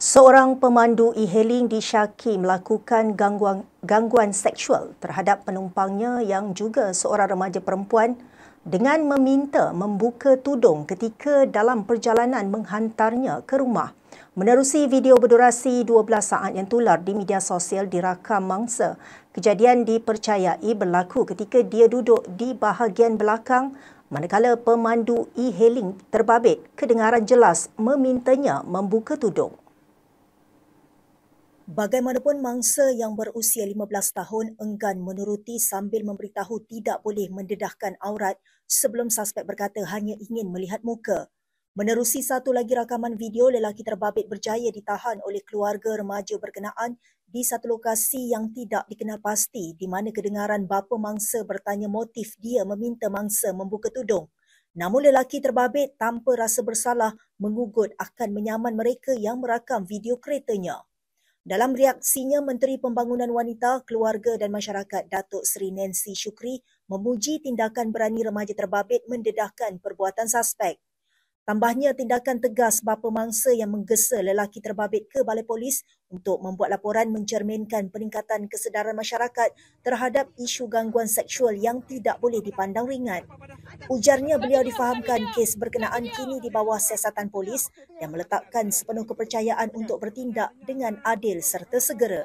Seorang pemandu e-hailing disyaki melakukan gangguan seksual terhadap penumpangnya yang juga seorang remaja perempuan dengan meminta membuka tudung ketika dalam perjalanan menghantarnya ke rumah. Menerusi video berdurasi 12 saat yang tular di media sosial dirakam mangsa, kejadian dipercayai berlaku ketika dia duduk di bahagian belakang manakala pemandu e-hailing terbabit kedengaran jelas memintanya membuka tudung. Bagaimanapun, mangsa yang berusia 15 tahun enggan menuruti sambil memberitahu tidak boleh mendedahkan aurat sebelum suspek berkata hanya ingin melihat muka. Menerusi satu lagi rakaman video, lelaki terbabit berjaya ditahan oleh keluarga remaja berkenaan di satu lokasi yang tidak dikenal pasti di mana kedengaran bapa mangsa bertanya motif dia meminta mangsa membuka tudung. Namun lelaki terbabit tanpa rasa bersalah mengugut akan menyaman mereka yang merakam video keretanya. Dalam reaksinya, Menteri Pembangunan Wanita, Keluarga dan Masyarakat Datuk Seri Nancy Shukri memuji tindakan berani remaja terbabit mendedahkan perbuatan suspek. Tambahnya, tindakan tegas bapa mangsa yang menggesa lelaki terbabit ke Balai Polis untuk membuat laporan mencerminkan peningkatan kesedaran masyarakat terhadap isu gangguan seksual yang tidak boleh dipandang ringan. Ujarnya, beliau difahamkan kes berkenaan kini di bawah siasatan polis yang meletakkan sepenuh kepercayaan untuk bertindak dengan adil serta segera.